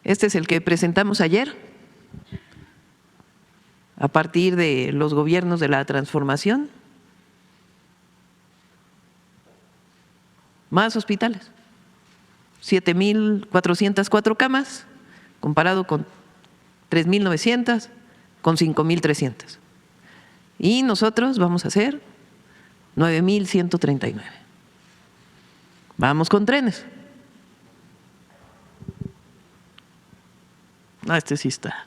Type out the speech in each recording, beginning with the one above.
Este es el que presentamos ayer, a partir de los gobiernos de la transformación. Más hospitales, 7,404 camas, comparado con 3,900, con 5,300. Y nosotros vamos a hacer 9,139. Vamos con trenes. Este sí está.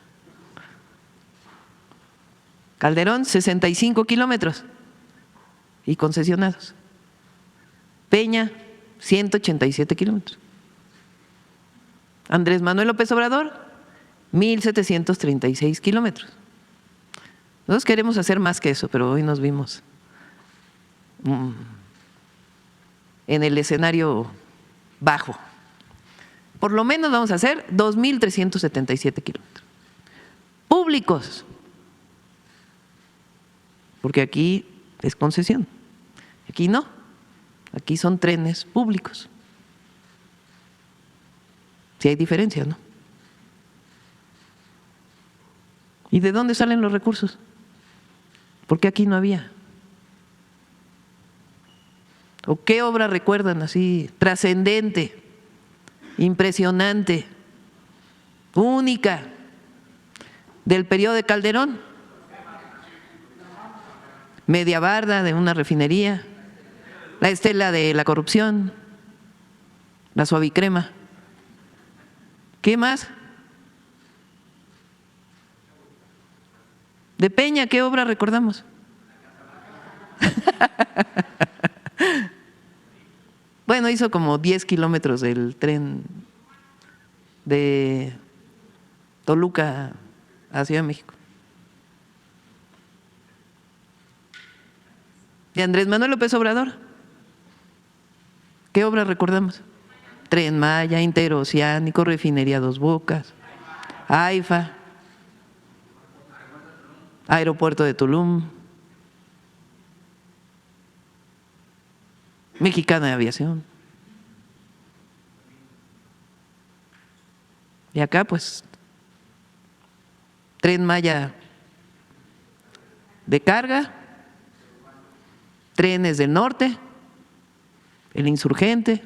Calderón, 65 kilómetros y concesionados. Peña, 187 kilómetros. Andrés Manuel López Obrador, 1,736 kilómetros. Nosotros queremos hacer más que eso, pero hoy nos vimos en el escenario bajo. Por lo menos vamos a hacer 2,377 kilómetros. Públicos, porque aquí es concesión, aquí no, aquí son trenes públicos. Sí hay diferencia, ¿no? ¿Y de dónde salen los recursos? Porque aquí no había. ¿O qué obra recuerdan así trascendente, impresionante, única del periodo de Calderón? Media barda de una refinería, la estela de la corrupción, la suavicrema. ¿Qué más? De Peña, ¿qué obra recordamos? Bueno, hizo como 10 kilómetros del tren de Toluca a Ciudad de México. De Andrés Manuel López Obrador, ¿qué obra recordamos? Tren Maya, Interoceánico, Refinería Dos Bocas, AIFA, Aeropuerto de Tulum, Mexicana de Aviación. Y acá pues Tren Maya de carga, trenes del norte, el Insurgente,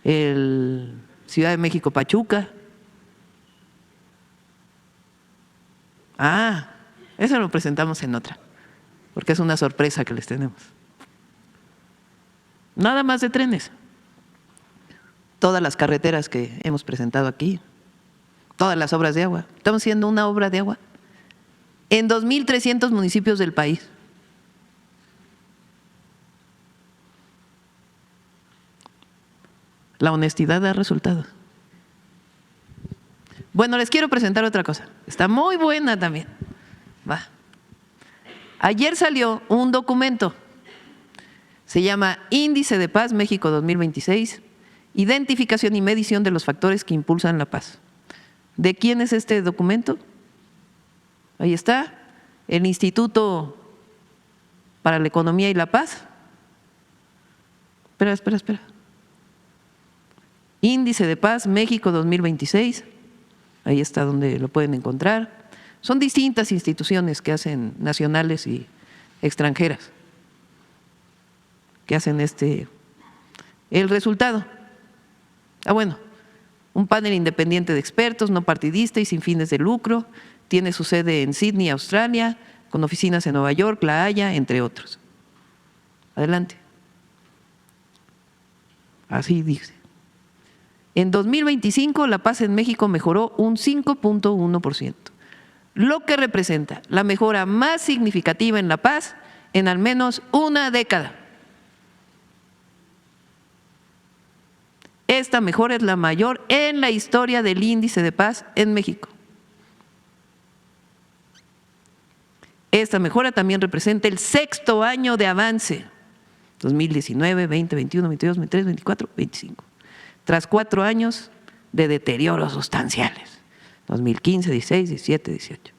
el Ciudad de México Pachuca. Eso lo presentamos en otra, porque es una sorpresa que les tenemos. Nada más de trenes. Todas las carreteras que hemos presentado aquí, todas las obras de agua. Estamos haciendo una obra de agua en 2,300 municipios del país. La honestidad da resultados. Bueno, les quiero presentar otra cosa. Está muy buena también. Va. Ayer salió un documento. Se llama Índice de Paz México 2026, identificación y medición de los factores que impulsan la paz. ¿De quién es este documento? Ahí está, el Instituto para la Economía y la Paz. Espera. Índice de Paz México 2026, ahí está donde lo pueden encontrar. Son distintas instituciones que hacen, nacionales y extranjeras, que hacen el resultado. Bueno, un panel independiente de expertos, no partidista y sin fines de lucro, tiene su sede en Sydney, Australia, con oficinas en Nueva York, La Haya, entre otros. Adelante. Así dice. En 2025 la paz en México mejoró un 5,1%, lo que representa la mejora más significativa en la paz en al menos una década. Esta mejora es la mayor en la historia del índice de paz en México. Esta mejora también representa el 6º año de avance, 2019, 20, 21, 22, 23, 24, 25, tras 4 años de deterioros sustanciales, 2015, 16, 17, 18.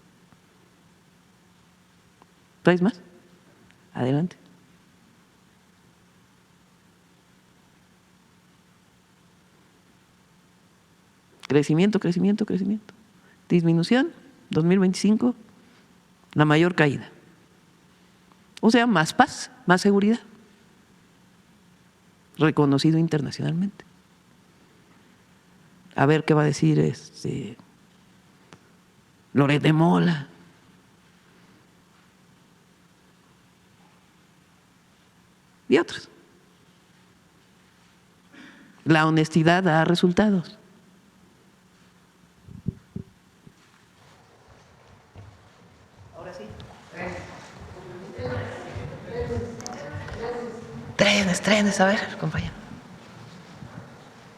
¿Traes más? Adelante. crecimiento, crecimiento, crecimiento. Disminución, 2025, la mayor caída. O sea, más paz, más seguridad. Reconocido internacionalmente. A ver qué va a decir Loret de Mola. Y otros. La honestidad da resultados. Ahora sí. Trenes, a ver, compañero.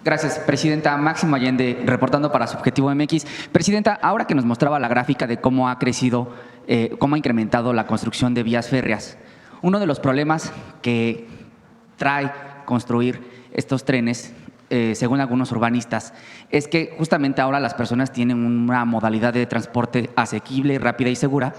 Gracias, Presidenta. Máximo Allende, reportando para Subjetivo MX. Presidenta, ahora que nos mostraba la gráfica de cómo ha crecido, cómo ha incrementado la construcción de vías férreas, uno de los problemas que trae construir estos trenes, según algunos urbanistas, es que justamente ahora las personas tienen una modalidad de transporte asequible, rápida y segura,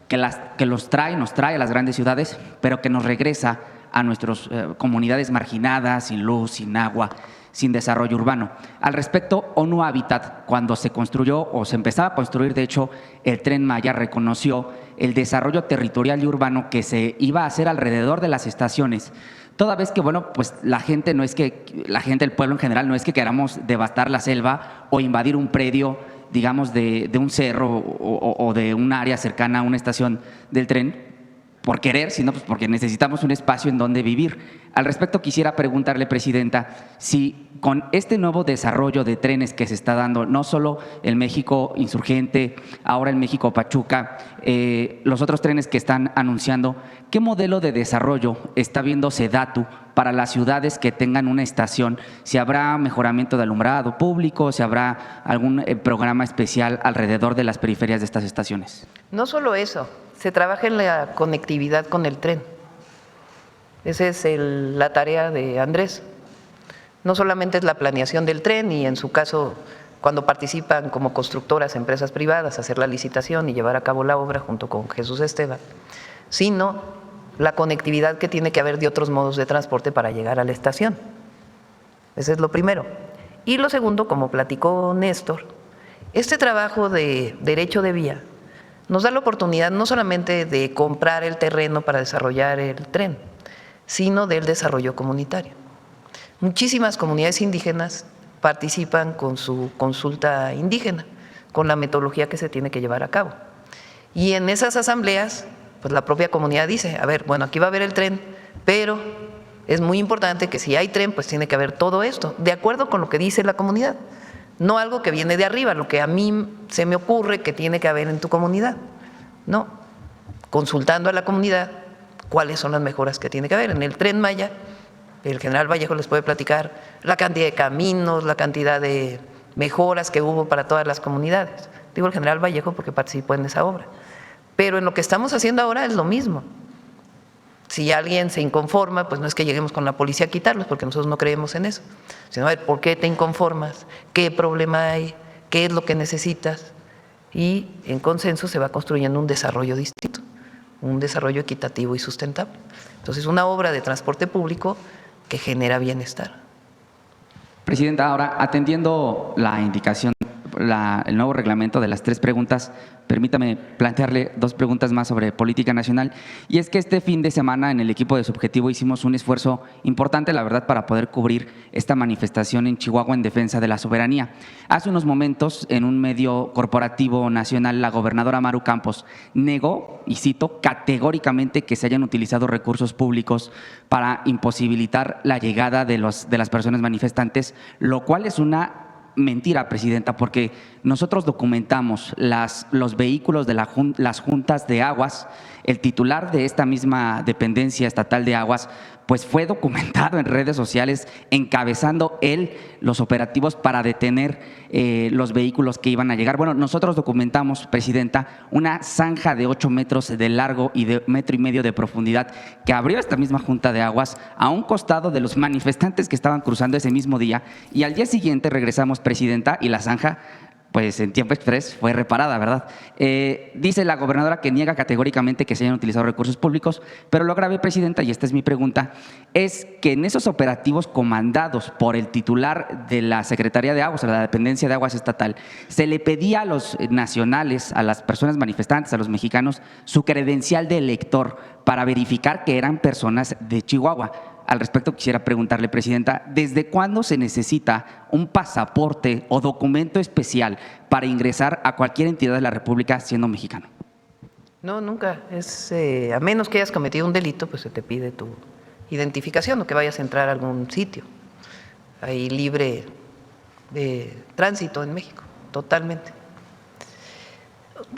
que nos trae a las grandes ciudades, pero que nos regresa a nuestras comunidades marginadas, sin luz, sin agua, sin desarrollo urbano. Al respecto, ONU Habitat, cuando se construyó o se empezaba a construir, de hecho, el Tren Maya, reconoció el desarrollo territorial y urbano que se iba a hacer alrededor de las estaciones. Toda vez que, bueno, pues la gente, el pueblo en general, no es que queramos devastar la selva o invadir un predio, digamos, de un cerro o de un área cercana a una estación del tren, por querer, sino pues porque necesitamos un espacio en donde vivir. Al respecto, quisiera preguntarle, Presidenta, si con este nuevo desarrollo de trenes que se está dando, no solo el México Insurgente, ahora el México Pachuca, los otros trenes que están anunciando, ¿qué modelo de desarrollo está viendo SEDATU para las ciudades que tengan una estación? Si habrá mejoramiento de alumbrado público, si habrá algún programa especial alrededor de las periferias de estas estaciones. No solo eso, se trabaja en la conectividad con el tren. Esa es la tarea de Andrés. No solamente es la planeación del tren y en su caso cuando participan como constructoras empresas privadas hacer la licitación y llevar a cabo la obra junto con Jesús Esteban, sino la conectividad que tiene que haber de otros modos de transporte para llegar a la estación. Ese es lo primero. Y lo segundo, como platicó Néstor, este trabajo de derecho de vía nos da la oportunidad no solamente de comprar el terreno para desarrollar el tren, sino del desarrollo comunitario. Muchísimas comunidades indígenas participan con su consulta indígena, con la metodología que se tiene que llevar a cabo. Y en esas asambleas, pues la propia comunidad dice, a ver, bueno, aquí va a haber el tren, pero es muy importante que si hay tren, pues tiene que haber todo esto, de acuerdo con lo que dice la comunidad. No algo que viene de arriba, lo que a mí se me ocurre que tiene que haber en tu comunidad. No, consultando a la comunidad cuáles son las mejoras que tiene que haber. En el Tren Maya, el general Vallejo les puede platicar la cantidad de caminos, la cantidad de mejoras que hubo para todas las comunidades. Digo el general Vallejo porque participó en esa obra. Pero en lo que estamos haciendo ahora es lo mismo. Si alguien se inconforma, pues no es que lleguemos con la policía a quitarlos, porque nosotros no creemos en eso, sino a ver, ¿por qué te inconformas? ¿Qué problema hay? ¿Qué es lo que necesitas? Y en consenso se va construyendo un desarrollo distinto, un desarrollo equitativo y sustentable. Entonces, una obra de transporte público que genera bienestar. Presidenta, ahora atendiendo la indicación, el nuevo reglamento de las 3 preguntas, permítame plantearle 2 preguntas más sobre política nacional. Y es que este fin de semana en el equipo de Subjetivo hicimos un esfuerzo importante, la verdad, para poder cubrir esta manifestación en Chihuahua en defensa de la soberanía. Hace unos momentos, en un medio corporativo nacional, la gobernadora Maru Campos negó, y cito, categóricamente que se hayan utilizado recursos públicos para imposibilitar la llegada de las personas manifestantes, lo cual es una mentira, Presidenta, porque nosotros documentamos los vehículos de las juntas de aguas. El titular de esta misma dependencia estatal de aguas pues fue documentado en redes sociales encabezando él los operativos para detener los vehículos que iban a llegar. Bueno, nosotros documentamos, Presidenta, una zanja de 8 metros de largo y de 1,5 metros de profundidad que abrió esta misma junta de aguas a un costado de los manifestantes que estaban cruzando ese mismo día, y al día siguiente regresamos, Presidenta, y la zanja pues en tiempo express fue reparada, ¿verdad? Dice la gobernadora que niega categóricamente que se hayan utilizado recursos públicos, pero lo grave, presidenta, y esta es mi pregunta, es que en esos operativos comandados por el titular de la Secretaría de Aguas, o la dependencia de Aguas Estatal, se le pedía a los nacionales, a las personas manifestantes, a los mexicanos, su credencial de elector para verificar que eran personas de Chihuahua. Al respecto, quisiera preguntarle, presidenta, ¿desde cuándo se necesita un pasaporte o documento especial para ingresar a cualquier entidad de la República siendo mexicano? No, nunca. A menos que hayas cometido un delito, pues se te pide tu identificación o que vayas a entrar a algún sitio. Hay libre tránsito en México, totalmente.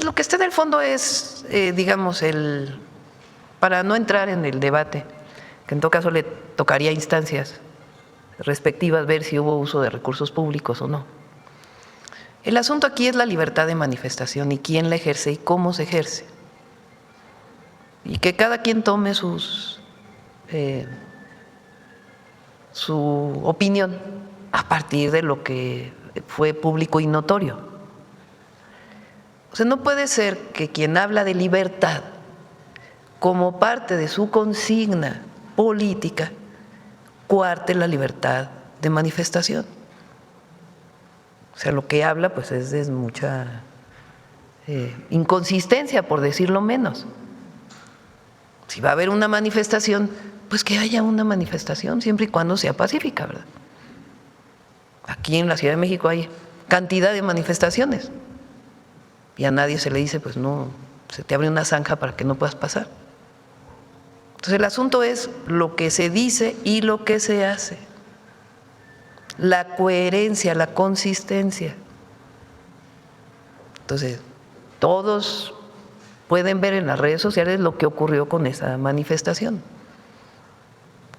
Lo que está en el fondo es, digamos, para no entrar en el debate, que en todo caso le tocaría a instancias respectivas ver si hubo uso de recursos públicos o no. El asunto aquí es la libertad de manifestación y quién la ejerce y cómo se ejerce. Y que cada quien tome su opinión a partir de lo que fue público y notorio. O sea, no puede ser que quien habla de libertad como parte de su consigna política coarte la libertad de manifestación. O sea, lo que habla pues es de mucha inconsistencia, por decirlo menos. Si va a haber una manifestación, pues que haya una manifestación siempre y cuando sea pacífica, ¿verdad? Aquí en la Ciudad de México hay cantidad de manifestaciones y a nadie se le dice, pues no, se te abre una zanja para que no puedas pasar. Entonces el asunto es lo que se dice y lo que se hace, la coherencia, la consistencia. Entonces todos pueden ver en las redes sociales lo que ocurrió con esa manifestación,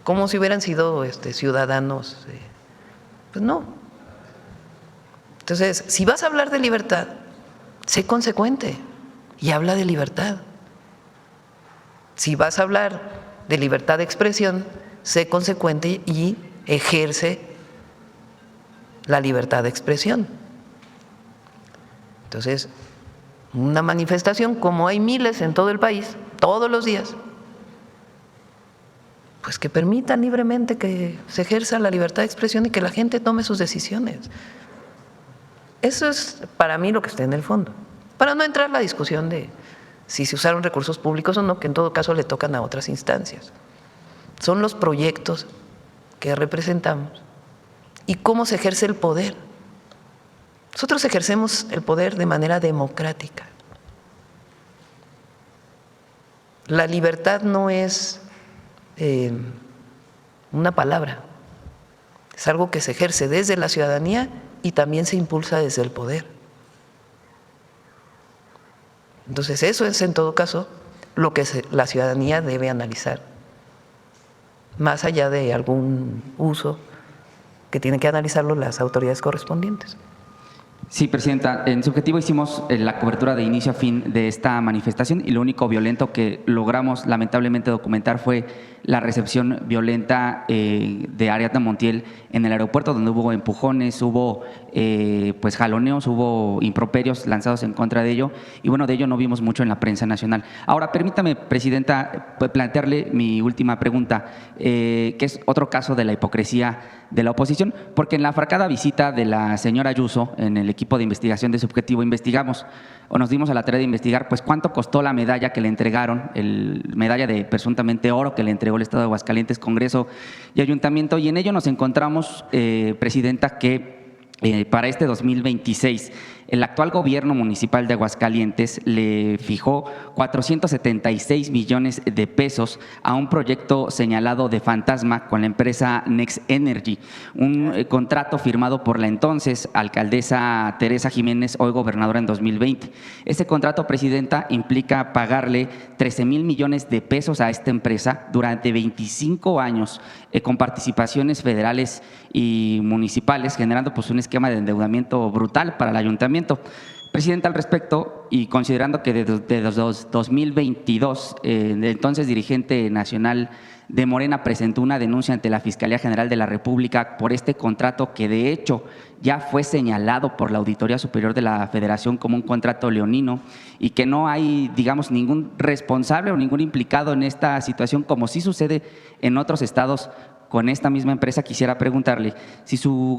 como si hubieran sido ciudadanos, pues no. Entonces, si vas a hablar de libertad, sé consecuente y habla de libertad. Si vas a hablar de libertad de expresión, sé consecuente y ejerce la libertad de expresión. Entonces, una manifestación, como hay miles en todo el país, todos los días, pues que permitan libremente que se ejerza la libertad de expresión y que la gente tome sus decisiones. Eso es para mí lo que está en el fondo. Para no entrar en la discusión de si se usaron recursos públicos o no, que en todo caso le tocan a otras instancias. Son los proyectos que representamos y cómo se ejerce el poder. Nosotros ejercemos el poder de manera democrática. La libertad no es una palabra, es algo que se ejerce desde la ciudadanía y también se impulsa desde el poder. Entonces eso es en todo caso lo que la ciudadanía debe analizar, más allá de algún uso que tienen que analizarlo las autoridades correspondientes. Sí, presidenta, en Subjetivo hicimos la cobertura de inicio a fin de esta manifestación y lo único violento que logramos lamentablemente documentar fue la recepción violenta de Ariadna Montiel en el aeropuerto, donde hubo empujones, hubo pues jaloneos, hubo improperios lanzados en contra de ello y bueno, de ello no vimos mucho en la prensa nacional. Ahora, permítame, presidenta, plantearle mi última pregunta, que es otro caso de la hipocresía de la oposición, porque en la fracada visita de la señora Ayuso en el equipo de investigación de Subjetivo investigamos o nos dimos a la tarea de investigar pues cuánto costó la medalla que le entregaron, medalla de presuntamente oro que le entregó el Estado de Aguascalientes, Congreso y Ayuntamiento, y en ello nos encontramos, presidenta, que para este 2026 el actual gobierno municipal de Aguascalientes le fijó 476 millones de pesos a un proyecto señalado de fantasma con la empresa Next Energy, un contrato firmado por la entonces alcaldesa Teresa Jiménez, hoy gobernadora en 2020. Este contrato, presidenta, implica pagarle 13,000 millones de pesos a esta empresa durante 25 años con participaciones federales y municipales, generando pues un esquema de endeudamiento brutal para el ayuntamiento. Presidenta, al respecto, y considerando que desde 2022, el entonces dirigente nacional de Morena presentó una denuncia ante la Fiscalía General de la República por este contrato que de hecho ya fue señalado por la Auditoría Superior de la Federación como un contrato leonino y que no hay, digamos, ningún responsable o ningún implicado en esta situación, como sí sucede en otros estados con esta misma empresa. Quisiera preguntarle si su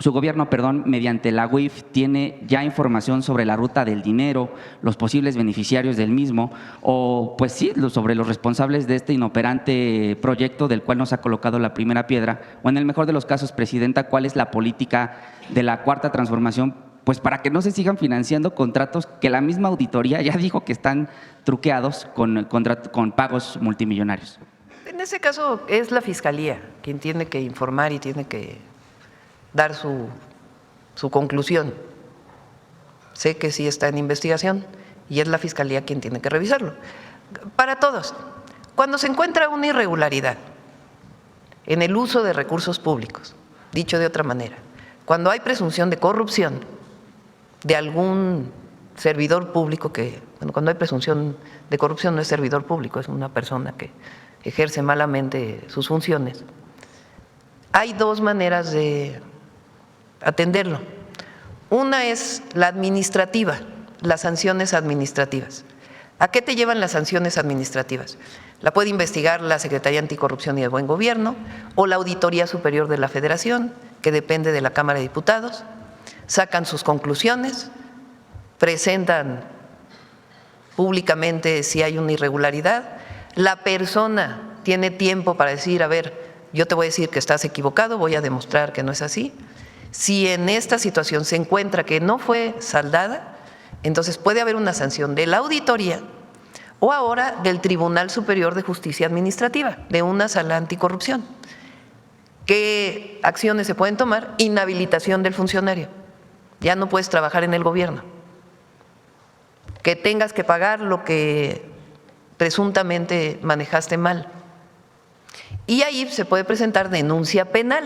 gobierno, mediante la UIF, tiene ya información sobre la ruta del dinero, los posibles beneficiarios del mismo, o pues sí, sobre los responsables de este inoperante proyecto del cual nos ha colocado la primera piedra, o en el mejor de los casos, Presidenta, ¿cuál es la política de la Cuarta Transformación pues para que no se sigan financiando contratos que la misma auditoría ya dijo que están truqueados con pagos multimillonarios? En ese caso es la Fiscalía quien tiene que informar y tiene que dar su conclusión. Sé que sí está en investigación y es la Fiscalía quien tiene que revisarlo. Para todos, cuando se encuentra una irregularidad en el uso de recursos públicos, dicho de otra manera, cuando hay presunción de corrupción de algún servidor público cuando hay presunción de corrupción no es servidor público, es una persona que ejerce malamente sus funciones, hay dos maneras de atenderlo. Una es la administrativa, las sanciones administrativas. ¿A qué te llevan las sanciones administrativas? La puede investigar la Secretaría Anticorrupción y de Buen Gobierno o la Auditoría Superior de la Federación, que depende de la Cámara de Diputados, sacan sus conclusiones, presentan públicamente si hay una irregularidad, la persona tiene tiempo para decir, a ver, yo te voy a decir que estás equivocado, voy a demostrar que no es así. Si en esta situación se encuentra que no fue saldada, entonces puede haber una sanción de la auditoría o ahora del Tribunal Superior de Justicia Administrativa, de una sala anticorrupción. ¿Qué acciones se pueden tomar? Inhabilitación del funcionario. Ya no puedes trabajar en el gobierno. Que tengas que pagar lo que presuntamente manejaste mal. Y ahí se puede presentar denuncia penal.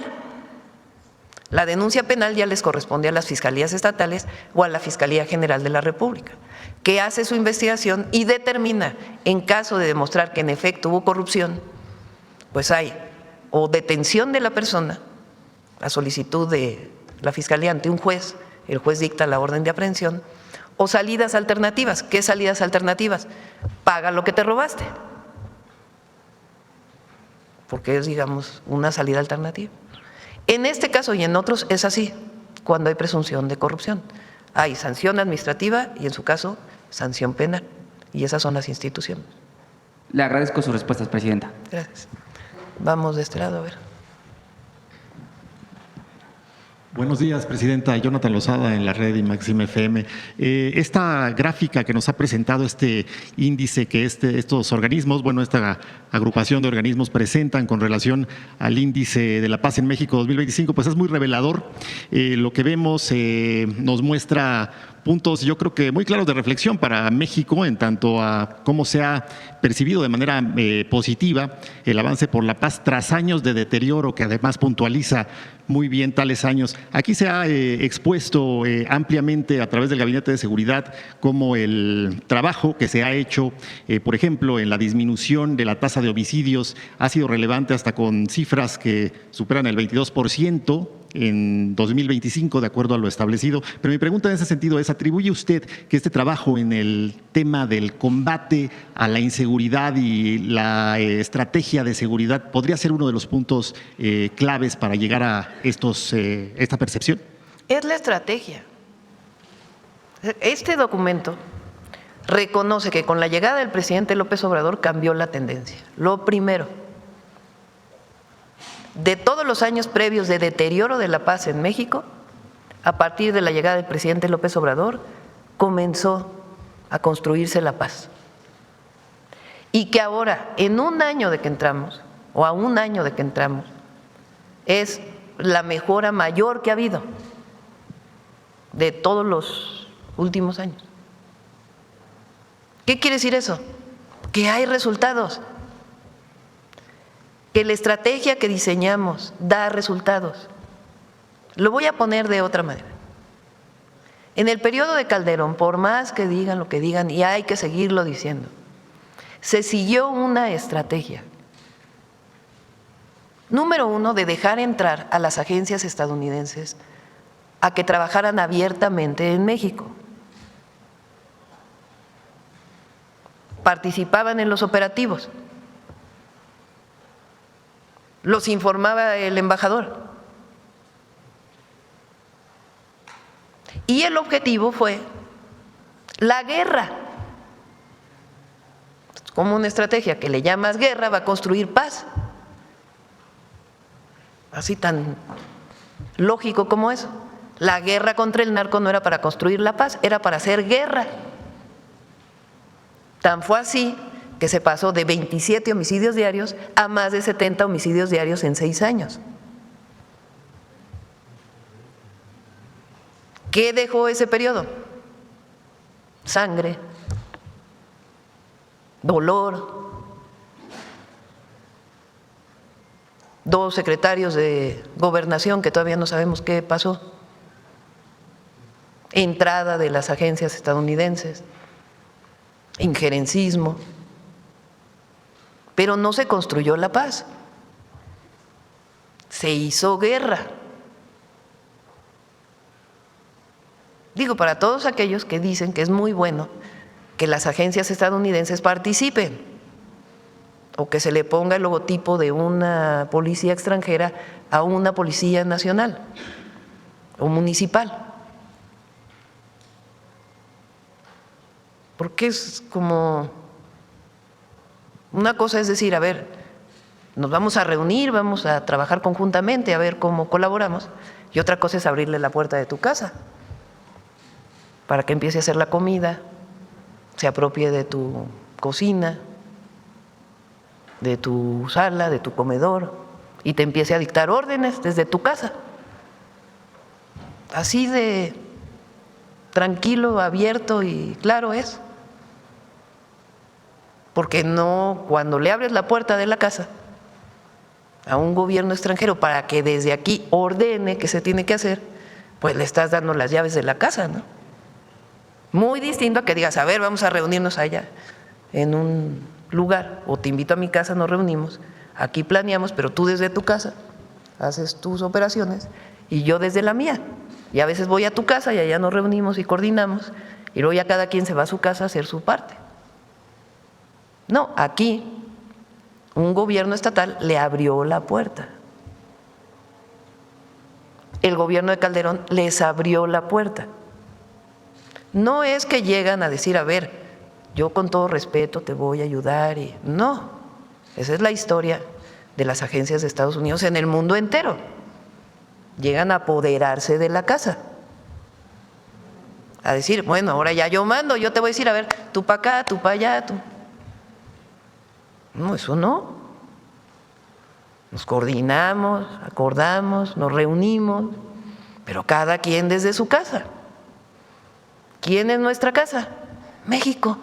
La denuncia penal ya les corresponde a las fiscalías estatales o a la Fiscalía General de la República, que hace su investigación y determina, en caso de demostrar que en efecto hubo corrupción, pues hay o detención de la persona a solicitud de la Fiscalía ante un juez, el juez dicta la orden de aprehensión, o salidas alternativas. ¿Qué salidas alternativas? Paga lo que te robaste, porque es, digamos, una salida alternativa. En este caso y en otros es así, cuando hay presunción de corrupción. Hay sanción administrativa y, en su caso, sanción penal. Y esas son las instituciones. Le agradezco sus respuestas, Presidenta. Gracias. Vamos de este lado, a ver. Buenos días, Presidenta. Jonathan Lozada, en la red IMAXIM FM. Esta gráfica que nos ha presentado este índice que estos organismos, esta agrupación de organismos presentan con relación al índice de la paz en México 2025, pues es muy revelador. Lo que vemos nos muestra puntos, yo creo que muy claros de reflexión para México en tanto a cómo se ha percibido de manera positiva el avance por la paz tras años de deterioro, que además puntualiza muy bien tales años. Aquí se ha expuesto ampliamente a través del Gabinete de Seguridad cómo el trabajo que se ha hecho, por ejemplo, en la disminución de la tasa de homicidios ha sido relevante hasta con cifras que superan el 22% en 2025, de acuerdo a lo establecido. Pero mi pregunta en ese sentido es, ¿atribuye usted que este trabajo en el tema del combate a la inseguridad y la estrategia de seguridad podría ser uno de los puntos claves para llegar a esta percepción? Es la estrategia. Este documento reconoce que con la llegada del presidente López Obrador cambió la tendencia. Lo primero, de todos los años previos de deterioro de la paz en México, a partir de la llegada del presidente López Obrador, comenzó a construirse la paz. Y que ahora, en un año de que entramos, o a un año de que entramos, es la mejora mayor que ha habido de todos los últimos años. ¿Qué quiere decir eso? Que hay resultados, que la estrategia que diseñamos da resultados. Lo voy a poner de otra manera. En el periodo de Calderón, por más que digan lo que digan, y hay que seguirlo diciendo, se siguió una estrategia. Número uno, de dejar entrar a las agencias estadounidenses a que trabajaran abiertamente en México. Participaban en los operativos. Los informaba el embajador. Y el objetivo fue la guerra. Como una estrategia que le llamas guerra, va a construir paz. Así tan lógico como eso. La guerra contra el narco no era para construir la paz, era para hacer guerra. Tan fue así que se pasó de 27 homicidios diarios a más de 70 homicidios diarios en 6 años. ¿Qué dejó ese periodo? Sangre, dolor, 2 secretarios de gobernación que todavía no sabemos qué pasó, entrada de las agencias estadounidenses, injerencismo, pero no se construyó la paz, se hizo guerra. Digo, para todos aquellos que dicen que es muy bueno que las agencias estadounidenses participen o que se le ponga el logotipo de una policía extranjera a una policía nacional o municipal. Porque es como una cosa es decir, a ver, nos vamos a reunir, vamos a trabajar conjuntamente, a ver cómo colaboramos, y otra cosa es abrirle la puerta de tu casa para que empiece a hacer la comida, se apropie de tu cocina, de tu sala, de tu comedor, y te empiece a dictar órdenes desde tu casa. Así de tranquilo, abierto y claro es. Porque no, cuando le abres la puerta de la casa a un gobierno extranjero para que desde aquí ordene qué se tiene que hacer, pues le estás dando las llaves de la casa, ¿no? Muy distinto a que digas, a ver, vamos a reunirnos allá en un lugar, o te invito a mi casa, nos reunimos, aquí planeamos, pero tú desde tu casa haces tus operaciones y yo desde la mía. Y a veces voy a tu casa y allá nos reunimos y coordinamos, y luego ya cada quien se va a su casa a hacer su parte. No, aquí un gobierno estatal le abrió la puerta. El gobierno de Calderón les abrió la puerta. No es que llegan a decir, a ver, yo con todo respeto te voy a ayudar. No, esa es la historia de las agencias de Estados Unidos en el mundo entero. Llegan a apoderarse de la casa. A decir, bueno, ahora ya yo mando, yo te voy a decir, a ver, tú para acá, tú para allá, tú. No, eso no. Nos coordinamos, acordamos, nos reunimos, pero cada quien desde su casa. ¿Quién es nuestra casa? México.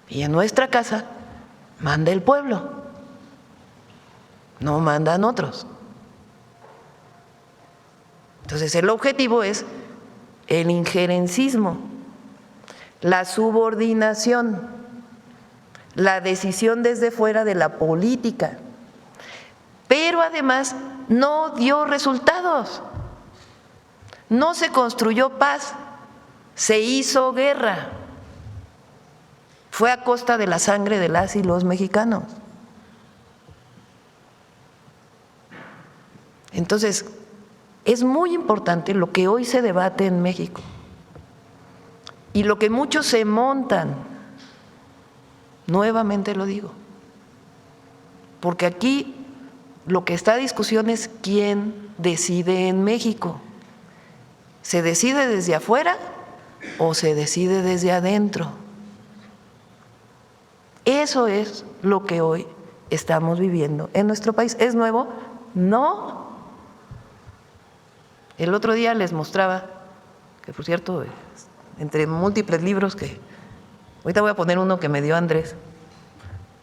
Y en nuestra casa manda el pueblo, no mandan otros. Entonces el objetivo es el injerencismo, la subordinación, la decisión desde fuera de la política, pero además no dio resultados. No se construyó paz, se hizo guerra. Fue a costa de la sangre de las y los mexicanos. Entonces, es muy importante lo que hoy se debate en México y lo que muchos se montan, nuevamente lo digo, porque aquí lo que está a discusión es quién decide en México. ¿Se decide desde afuera o se decide desde adentro? Eso es lo que hoy estamos viviendo en nuestro país. ¿Es nuevo? No. El otro día les mostraba, que por cierto, entre múltiples libros que… Ahorita voy a poner uno que me dio Andrés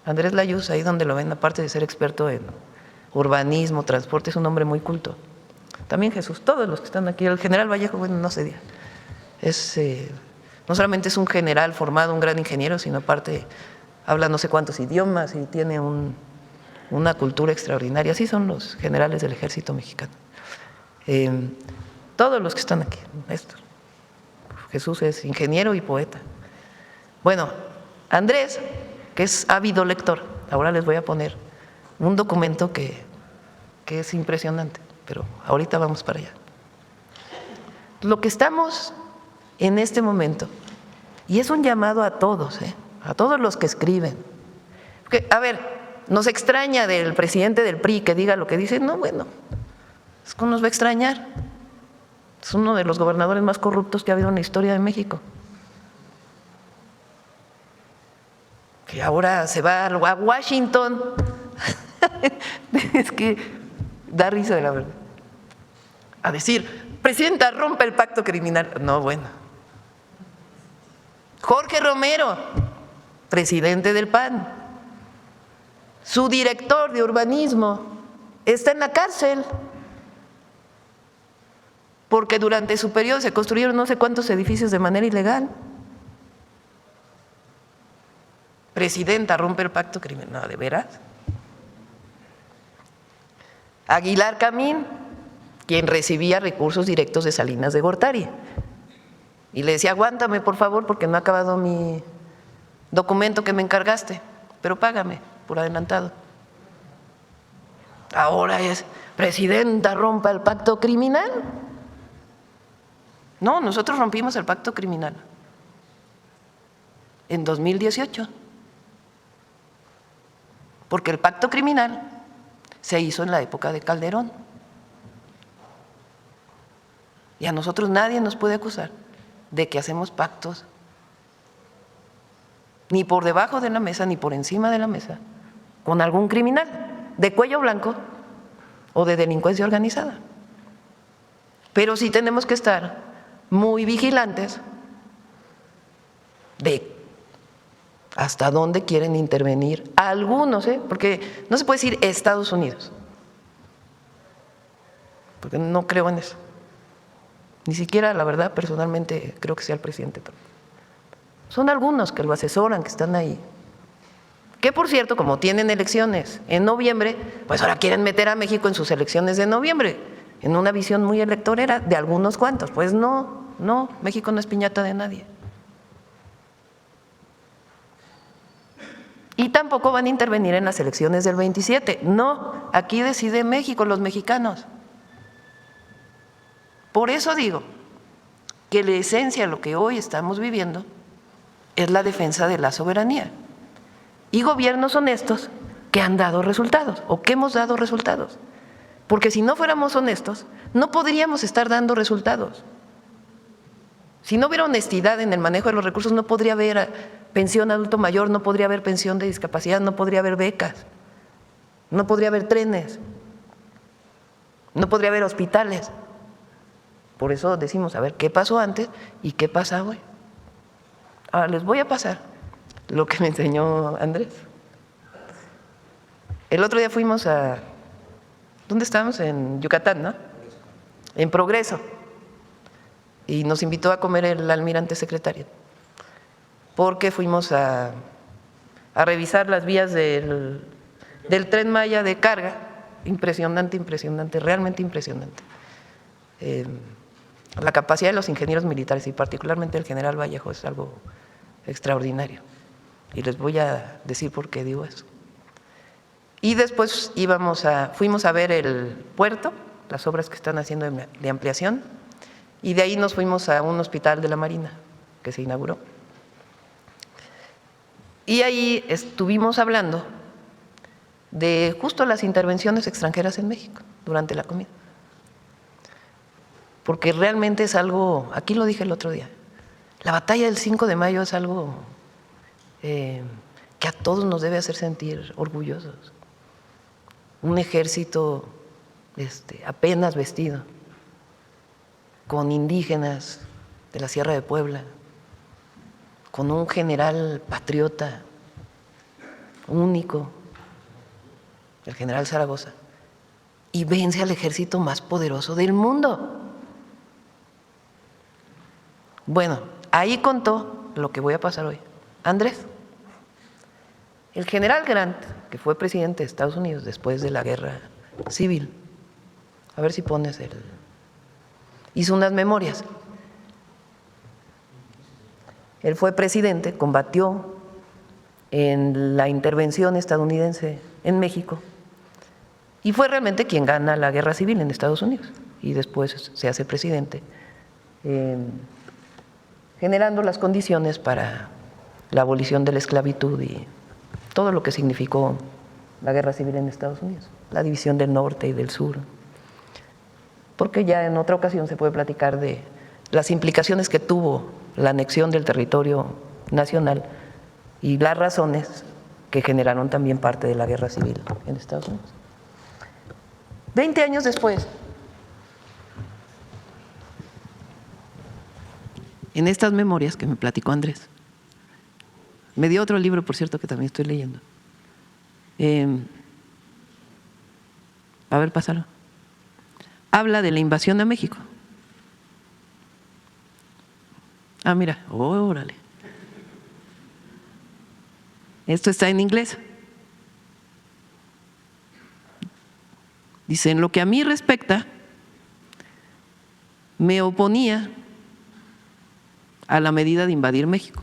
Layuz, ahí donde lo ven, aparte de ser experto en urbanismo, transporte, es un hombre muy culto. también Jesús, todos los que están aquí. El general Vallejo, bueno, no se diga. No solamente es un general formado, un gran ingeniero, sino aparte habla no sé cuántos idiomas y tiene una cultura extraordinaria. Así son los generales del ejército mexicano. Todos los que están aquí, Néstor. Jesús es ingeniero y poeta. Bueno, Andrés, que es ávido lector, ahora les voy a poner un documento que es impresionante, pero ahorita vamos para allá. Lo que estamos en este momento, y es un llamado a todos los que escriben, porque, a ver, nos extraña del presidente del PRI que diga lo que dice, no, bueno, es que nos va a extrañar. Es uno de los gobernadores más corruptos que ha habido en la historia de México. Que ahora se va a Washington. Es que da risa de la verdad. A decir, presidenta, rompe el pacto criminal. No, bueno. Jorge Romero, presidente del PAN, su director de urbanismo está en la cárcel porque durante su periodo se construyeron no sé cuántos edificios de manera ilegal. Presidenta, rompe el pacto criminal. No, ¿de veras? Aguilar Camín, quien recibía recursos directos de Salinas de Gortari. Y le decía, aguántame por favor porque no ha acabado mi documento que me encargaste, pero págame por adelantado. Ahora es, presidenta, rompa el pacto criminal. No, nosotros rompimos el pacto criminal en 2018, porque el pacto criminal se hizo en la época de Calderón. Y a nosotros nadie nos puede acusar de que hacemos pactos ni por debajo de la mesa ni por encima de la mesa con algún criminal de cuello blanco o de delincuencia organizada. Pero sí tenemos que estar muy vigilantes de hasta dónde quieren intervenir algunos, porque no se puede decir Estados Unidos, porque no creo en eso. Ni siquiera, la verdad, personalmente creo que sea el presidente Trump. Son algunos que lo asesoran, que están ahí. Que, por cierto, como tienen elecciones en noviembre, pues ahora quieren meter a México en sus elecciones de noviembre, en una visión muy electorera de algunos cuantos. Pues no, México no es piñata de nadie. Y tampoco van a intervenir en las elecciones del 27. No, aquí decide México, los mexicanos. Por eso digo que la esencia de lo que hoy estamos viviendo es la defensa de la soberanía. Y gobiernos honestos que han dado resultados o que hemos dado resultados. Porque si no fuéramos honestos, no podríamos estar dando resultados. Si no hubiera honestidad en el manejo de los recursos, no podría haber pensión adulto mayor, no podría haber pensión de discapacidad, no podría haber becas, no podría haber trenes, no podría haber hospitales. Por eso decimos, a ver, ¿qué pasó antes y qué pasa hoy? Ahora les voy a pasar lo que me enseñó Andrés. El otro día fuimos a… ¿Dónde estábamos? En Yucatán, ¿no? En Progreso. Y nos invitó a comer el almirante secretario, porque fuimos a revisar las vías del Tren Maya de carga. Impresionante, realmente impresionante. La capacidad de los ingenieros militares y particularmente el general Vallejo es algo extraordinario. Y les voy a decir por qué digo eso. Y después fuimos a ver el puerto, las obras que están haciendo de ampliación, y de ahí nos fuimos a un hospital de la Marina que se inauguró. Y ahí estuvimos hablando de justo las intervenciones extranjeras en México durante la comida. Porque realmente es algo, aquí lo dije el otro día, la batalla del 5 de mayo es algo que a todos nos debe hacer sentir orgullosos. Un ejército apenas vestido, con indígenas de la Sierra de Puebla, con un general patriota único, el general Zaragoza, y vence al ejército más poderoso del mundo. Bueno, ahí contó lo que voy a pasar hoy. Andrés, el general Grant, que fue presidente de Estados Unidos después de la guerra civil, a ver si pones hizo unas memorias. Él fue presidente, combatió en la intervención estadounidense en México y fue realmente quien gana la guerra civil en Estados Unidos y después se hace presidente, generando las condiciones para la abolición de la esclavitud y todo lo que significó la guerra civil en Estados Unidos, la división del norte y del sur. Porque ya en otra ocasión se puede platicar de las implicaciones que tuvo la anexión del territorio nacional y las razones que generaron también parte de la guerra civil en Estados Unidos. 20 años después, en estas memorias que me platicó Andrés, me dio otro libro, por cierto, que también estoy leyendo. A ver, pásalo. Habla de la invasión a México. Ah, mira, órale. Esto está en inglés. Dice, en lo que a mí respecta, me oponía a la medida de invadir México.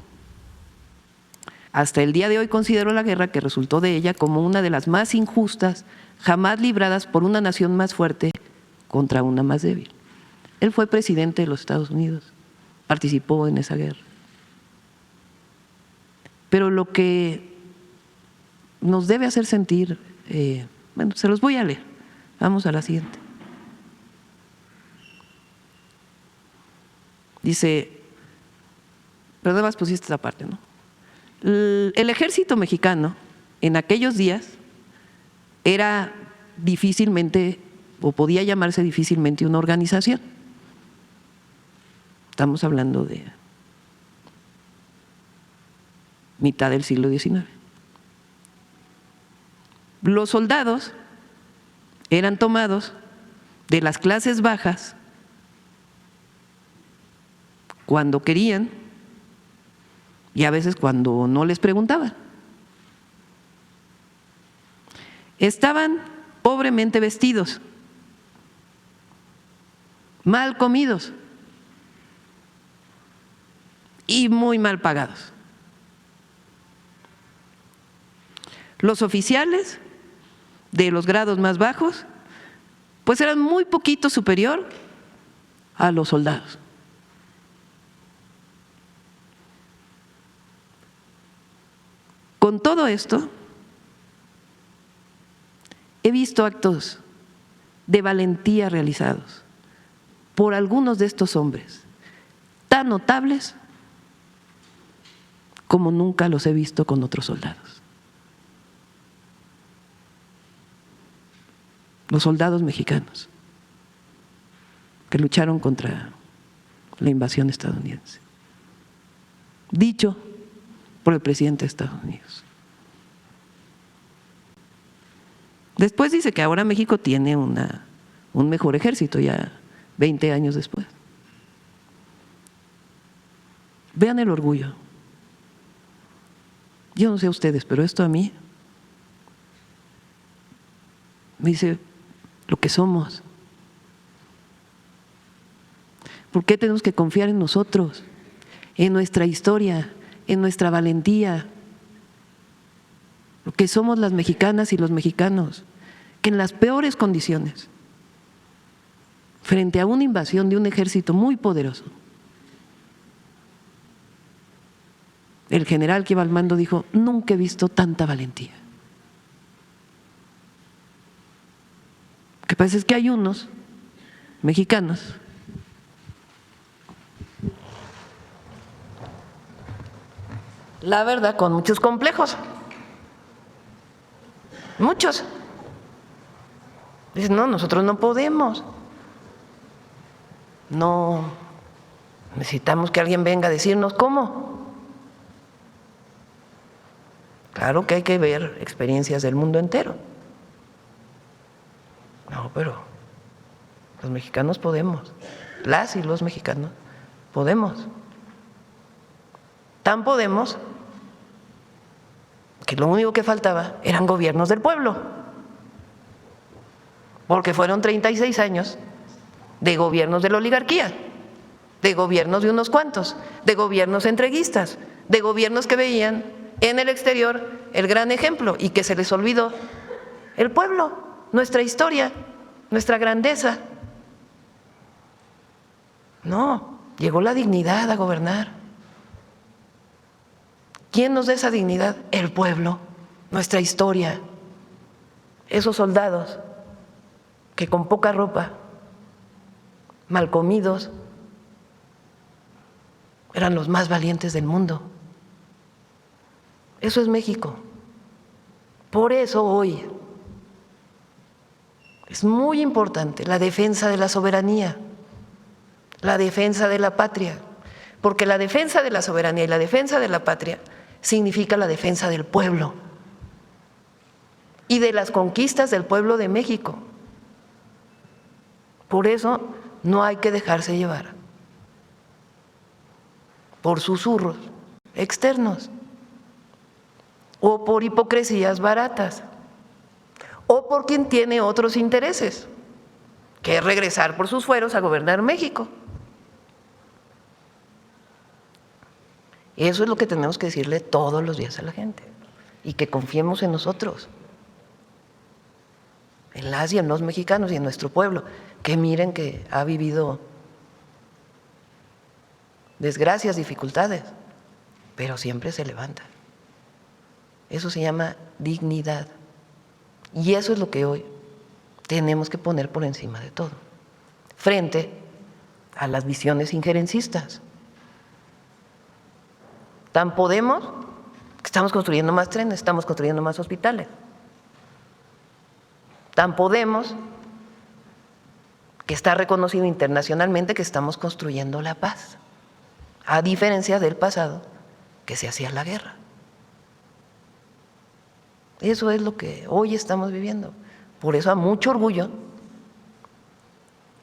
Hasta el día de hoy considero la guerra que resultó de ella como una de las más injustas jamás libradas por una nación más fuerte contra una más débil. Él fue presidente de los Estados Unidos, participó en esa guerra. Pero lo que nos debe hacer sentir, bueno, se los voy a leer. Vamos a la siguiente. Dice, pero además pusiste esta parte, ¿no? El ejército mexicano en aquellos días era difícilmente, o podía llamarse difícilmente, una organización. Estamos hablando de mitad del siglo XIX. Los soldados eran tomados de las clases bajas cuando querían y a veces cuando no les preguntaban. Estaban pobremente vestidos, mal comidos y muy mal pagados. Los oficiales de los grados más bajos pues eran muy poquito superior a los soldados. Con todo esto, he visto actos de valentía realizados por algunos de estos hombres, tan notables como nunca los he visto con otros soldados. Los soldados mexicanos que lucharon contra la invasión estadounidense, dicho por el presidente de Estados Unidos. Después dice que ahora México tiene un mejor ejército, ya 20 años después. Vean el orgullo. Yo no sé ustedes, pero esto a mí me dice lo que somos. ¿Por qué tenemos que confiar en nosotros, en nuestra historia, en nuestra valentía? Lo que somos las mexicanas y los mexicanos, que en las peores condiciones, frente a una invasión de un ejército muy poderoso, el general que iba al mando dijo, nunca he visto tanta valentía. Lo que pasa es que hay unos mexicanos la verdad con muchos complejos, muchos. Dicen, no, nosotros no podemos, no necesitamos que alguien venga a decirnos cómo. Claro que hay que ver experiencias del mundo entero. No, pero los mexicanos podemos, las y los mexicanos podemos. Tan podemos que lo único que faltaba eran gobiernos del pueblo, porque fueron 36 años de gobiernos de la oligarquía, de gobiernos de unos cuantos, de gobiernos entreguistas, de gobiernos que veían en el exterior el gran ejemplo y que se les olvidó el pueblo, nuestra historia, nuestra grandeza. No, llegó la dignidad a gobernar. ¿Quién nos da esa dignidad? El pueblo, nuestra historia. Esos soldados que con poca ropa, mal comidos, eran los más valientes del mundo. Eso es México. Por eso hoy es muy importante la defensa de la soberanía, la defensa de la patria, porque la defensa de la soberanía y la defensa de la patria significa la defensa del pueblo y de las conquistas del pueblo de México. Por eso no hay que dejarse llevar por susurros externos o por hipocresías baratas o por quien tiene otros intereses, que es regresar por sus fueros a gobernar México. Eso es lo que tenemos que decirle todos los días a la gente y que confiemos en nosotros, en las y en los mexicanos y en nuestro pueblo, que miren que ha vivido desgracias, dificultades, pero siempre se levanta. Eso se llama dignidad y eso es lo que hoy tenemos que poner por encima de todo, frente a las visiones injerencistas. Tan podemos que estamos construyendo más trenes, estamos construyendo más hospitales. Tan podemos que está reconocido internacionalmente que estamos construyendo la paz, a diferencia del pasado que se hacía la guerra. Eso es lo que hoy estamos viviendo. Por eso, a mucho orgullo,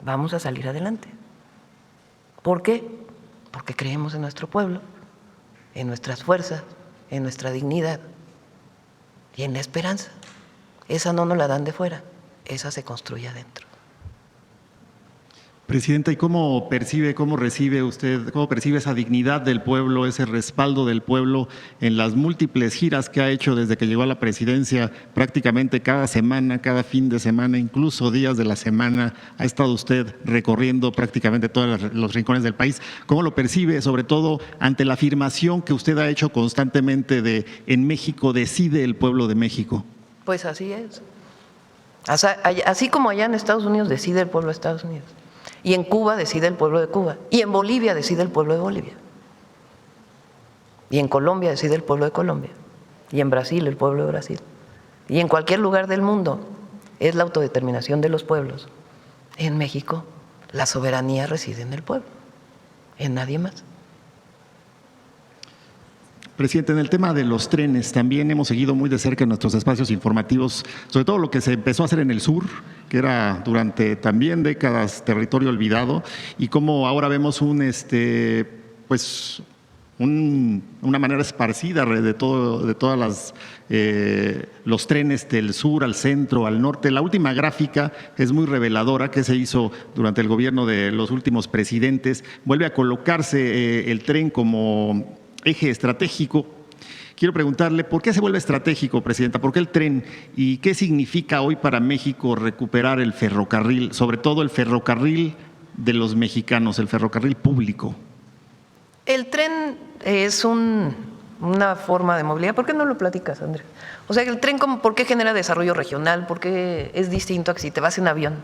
vamos a salir adelante. ¿Por qué? Porque creemos en nuestro pueblo, en nuestras fuerzas, en nuestra dignidad y en la esperanza. Esa no nos la dan de fuera, esa se construye adentro. Presidenta, ¿y cómo percibe esa dignidad del pueblo, ese respaldo del pueblo en las múltiples giras que ha hecho desde que llegó a la presidencia? Prácticamente cada semana, cada fin de semana, incluso días de la semana, ha estado usted recorriendo prácticamente todos los rincones del país. ¿Cómo lo percibe, sobre todo ante la afirmación que usted ha hecho constantemente de en México decide el pueblo de México? Pues así es. Así como allá en Estados Unidos decide el pueblo de Estados Unidos. Y en Cuba decide el pueblo de Cuba, y en Bolivia decide el pueblo de Bolivia, y en Colombia decide el pueblo de Colombia, y en Brasil el pueblo de Brasil, y en cualquier lugar del mundo es la autodeterminación de los pueblos. En México la soberanía reside en el pueblo, en nadie más. Presidente, en el tema de los trenes también hemos seguido muy de cerca en nuestros espacios informativos, sobre todo lo que se empezó a hacer en el sur, que era durante también décadas territorio olvidado, y cómo ahora vemos una manera esparcida de todas los trenes del sur al centro, al norte. La última gráfica es muy reveladora, que se hizo durante el gobierno de los últimos presidentes. Vuelve a colocarse el tren como eje estratégico. Quiero preguntarle, ¿por qué se vuelve estratégico, Presidenta? ¿Por qué el tren? ¿Y qué significa hoy para México recuperar el ferrocarril, sobre todo el ferrocarril de los mexicanos, el ferrocarril público? El tren es una forma de movilidad. ¿Por qué no lo platicas, Andrés? O sea, el tren, ¿por qué genera desarrollo regional? ¿Por qué es distinto a que si te vas en avión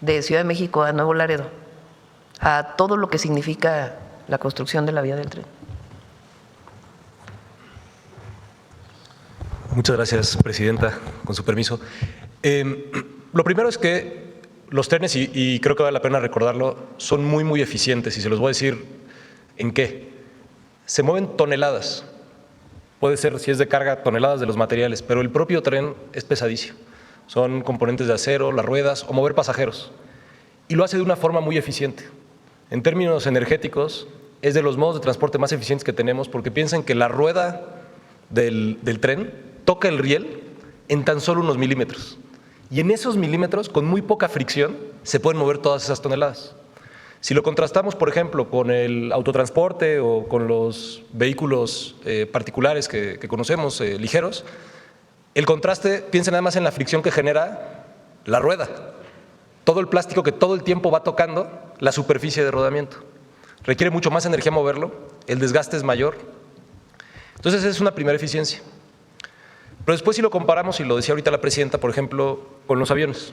de Ciudad de México a Nuevo Laredo, a todo lo que significa la construcción de la vía del tren? Muchas gracias, Presidenta, con su permiso. Lo primero es que los trenes, y creo que vale la pena recordarlo, son muy, muy eficientes, y se los voy a decir en qué. Se mueven toneladas, puede ser, si es de carga, toneladas de los materiales, pero el propio tren es pesadísimo. son componentes de acero, las ruedas o mover pasajeros. Y lo hace de una forma muy eficiente. En términos energéticos, es de los modos de transporte más eficientes que tenemos porque piensen que la rueda del tren toca el riel en tan solo unos milímetros. Y en esos milímetros, con muy poca fricción, se pueden mover todas esas toneladas. Si lo contrastamos, por ejemplo, con el autotransporte o con los vehículos particulares que conocemos, ligeros, el contraste, piensen nada más en la fricción que genera la rueda. Todo el plástico que todo el tiempo va tocando la superficie de rodamiento. Requiere mucho más energía moverlo, el desgaste es mayor. Entonces, esa es una primera eficiencia. Pero después, si lo comparamos, y lo decía ahorita la presidenta, por ejemplo, con los aviones.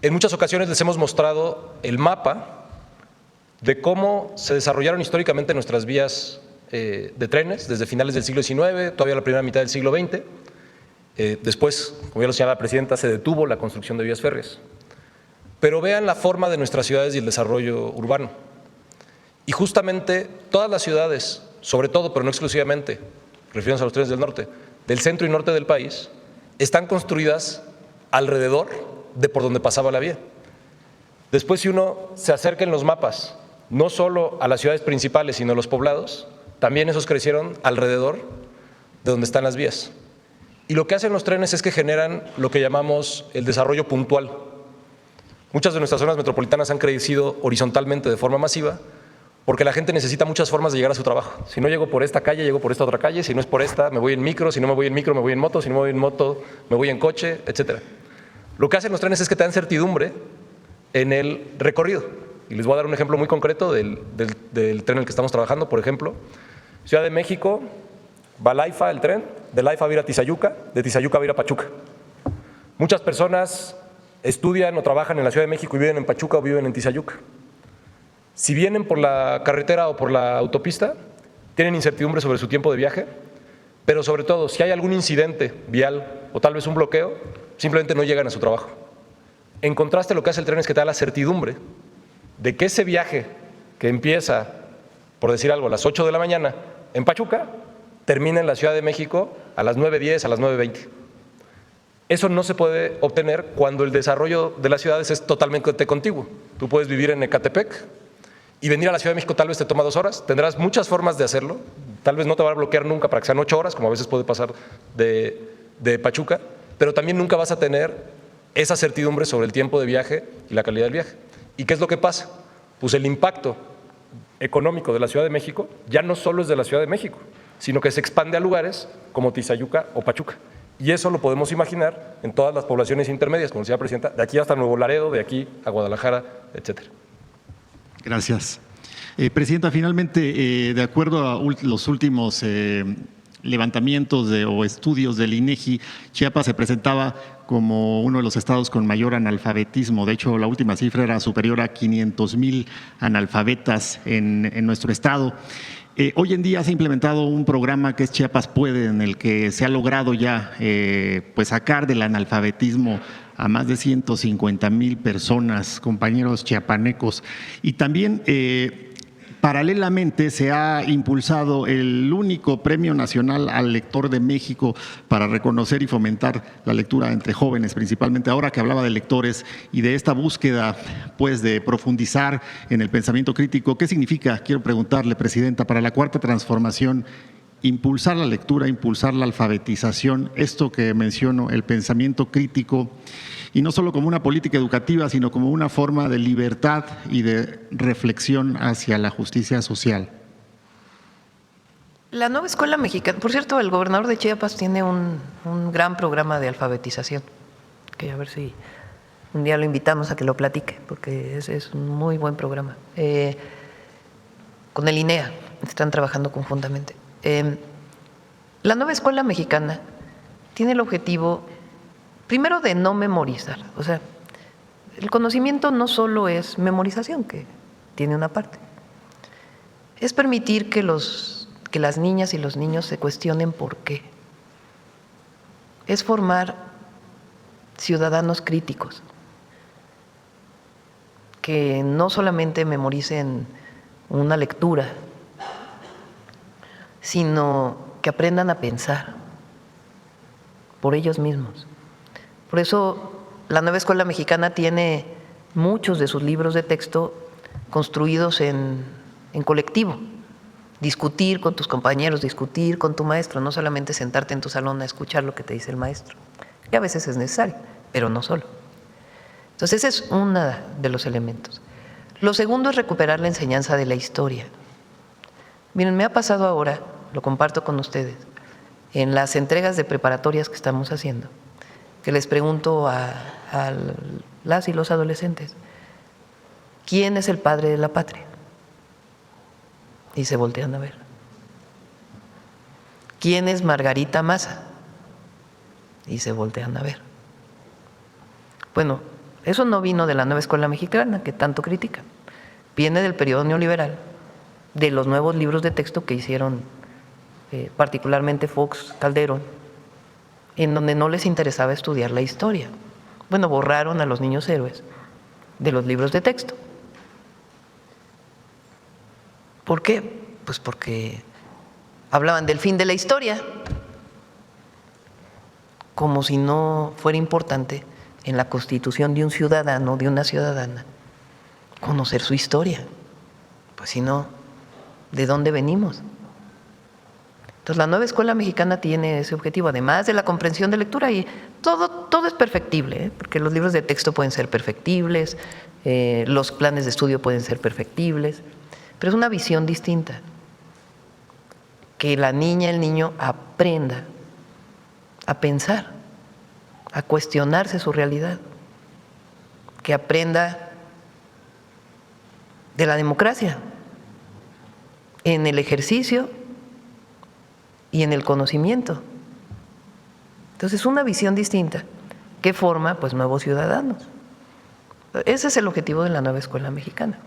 En muchas ocasiones les hemos mostrado el mapa de cómo se desarrollaron históricamente nuestras vías de trenes desde finales del siglo XIX, todavía la primera mitad del siglo XX. Después, como ya lo señalaba la presidenta, se detuvo la construcción de vías férreas. Pero vean la forma de nuestras ciudades y el desarrollo urbano. Y justamente todas las ciudades, sobre todo, pero no exclusivamente, refiriéndose a los trenes del norte, del centro y norte del país, están construidas alrededor de por donde pasaba la vía. Después, si uno se acerca en los mapas, no solo a las ciudades principales, sino a los poblados, también esos crecieron alrededor de donde están las vías. Y lo que hacen los trenes es que generan lo que llamamos el desarrollo puntual. Muchas de nuestras zonas metropolitanas han crecido horizontalmente de forma masiva porque la gente necesita muchas formas de llegar a su trabajo. Si no llego por esta calle, llego por esta otra calle. Si no es por esta, me voy en micro. Si no me voy en micro, me voy en moto. Si no me voy en moto, me voy en coche, etc. Lo que hacen los trenes es que te dan certidumbre en el recorrido. Y les voy a dar un ejemplo muy concreto del tren en el que estamos trabajando. Por ejemplo, Ciudad de México, va a Laifa el tren, de Laifa va a ir a Tizayuca, de Tizayuca va a ir a Pachuca. Muchas personas estudian o trabajan en la Ciudad de México y viven en Pachuca o viven en Tizayuca. Si vienen por la carretera o por la autopista, tienen incertidumbre sobre su tiempo de viaje, pero sobre todo, si hay algún incidente vial o tal vez un bloqueo, simplemente no llegan a su trabajo. En contraste, lo que hace el tren es que te da la certidumbre de que ese viaje que empieza, por decir algo, a las 8 de la mañana en Pachuca, termina en la Ciudad de México a las 9:10, a las 9:20. Eso no se puede obtener cuando el desarrollo de las ciudades es totalmente contiguo. Tú puedes vivir en Ecatepec y venir a la Ciudad de México tal vez te toma 2 horas. Tendrás muchas formas de hacerlo. Tal vez no te va a bloquear nunca para que sean 8 horas, como a veces puede pasar de Pachuca, pero también nunca vas a tener esa certidumbre sobre el tiempo de viaje y la calidad del viaje. ¿Y qué es lo que pasa? Pues el impacto económico de la Ciudad de México ya no solo es de la Ciudad de México, sino que se expande a lugares como Tizayuca o Pachuca. Y eso lo podemos imaginar en todas las poblaciones intermedias, como decía la presidenta, de aquí hasta Nuevo Laredo, de aquí a Guadalajara, etcétera. Gracias. Presidenta, finalmente, de acuerdo a los últimos levantamientos o estudios del INEGI, Chiapas se presentaba como uno de los estados con mayor analfabetismo. De hecho, la última cifra era superior a 500,000 analfabetas en nuestro estado. Hoy en día se ha implementado un programa que es Chiapas Puede, en el que se ha logrado ya pues sacar del analfabetismo a más de 150,000 personas, compañeros chiapanecos. Y también paralelamente se ha impulsado el único Premio Nacional al Lector de México para reconocer y fomentar la lectura entre jóvenes, principalmente ahora que hablaba de lectores y de esta búsqueda pues de profundizar en el pensamiento crítico. ¿Qué significa, quiero preguntarle, presidenta, para la Cuarta Transformación, impulsar la lectura, impulsar la alfabetización, esto que menciono, el pensamiento crítico, y no solo como una política educativa, sino como una forma de libertad y de reflexión hacia la justicia social? La nueva escuela mexicana, por cierto, el gobernador de Chiapas tiene un gran programa de alfabetización, que a ver si un día lo invitamos a que lo platique, porque es un muy buen programa. Con el INEA están trabajando conjuntamente. La nueva escuela mexicana tiene el objetivo, primero, de no memorizar. O sea, el conocimiento no solo es memorización, que tiene una parte, es permitir que las niñas y los niños se cuestionen por qué. Es formar ciudadanos críticos, que no solamente memoricen una lectura, sino que aprendan a pensar por ellos mismos. Por eso la nueva escuela mexicana tiene muchos de sus libros de texto construidos en colectivo. Discutir con tus compañeros, discutir con tu maestro, no solamente sentarte en tu salón a escuchar lo que te dice el maestro, que a veces es necesario, pero no solo. Entonces, ese es uno de los elementos. Lo segundo es recuperar la enseñanza de la historia. Miren, me ha pasado ahora, lo comparto con ustedes, en las entregas de preparatorias que estamos haciendo, que les pregunto a las y los adolescentes, ¿quién es el padre de la patria? Y se voltean a ver. ¿Quién es Margarita Maza? Y se voltean a ver. Bueno, eso no vino de la nueva escuela mexicana, que tanto critican. Viene del periodo neoliberal, de los nuevos libros de texto que hicieron particularmente Fox, Calderón, en donde no les interesaba estudiar la historia. Bueno, borraron a los niños héroes de los libros de texto. ¿Por qué? Pues porque hablaban del fin de la historia, como si no fuera importante en la constitución de un ciudadano, de una ciudadana, conocer su historia. Pues si no, ¿de dónde venimos? Entonces, la nueva escuela mexicana tiene ese objetivo, además de la comprensión de lectura, y todo es perfectible, porque los libros de texto pueden ser perfectibles, los planes de estudio pueden ser perfectibles, pero es una visión distinta. Que la niña, el niño aprenda a pensar, a cuestionarse su realidad, que aprenda de la democracia en el ejercicio y en el conocimiento. Entonces, una visión distinta que forma pues nuevos ciudadanos. Ese es el objetivo de la nueva escuela mexicana.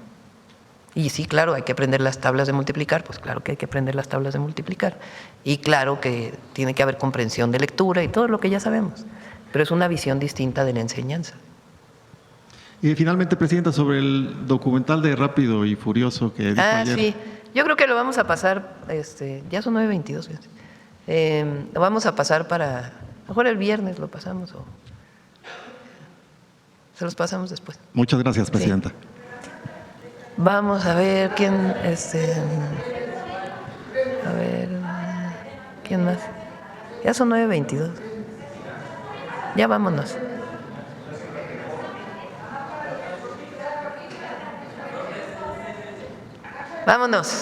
Y sí, claro, hay que aprender las tablas de multiplicar, pues claro que hay que aprender las tablas de multiplicar. Y claro que tiene que haber comprensión de lectura y todo lo que ya sabemos, pero es una visión distinta de la enseñanza. Y finalmente, Presidenta, sobre el documental de Rápido y Furioso que dijo ayer. Sí, yo creo que lo vamos a pasar, ya son 9:22, lo vamos a pasar para, a lo mejor el viernes lo pasamos o se los pasamos después. Muchas gracias, Presidenta. Sí. Vamos a ver quién, a ver, ¿quién más? Ya son 9:22. Ya vámonos. Vámonos.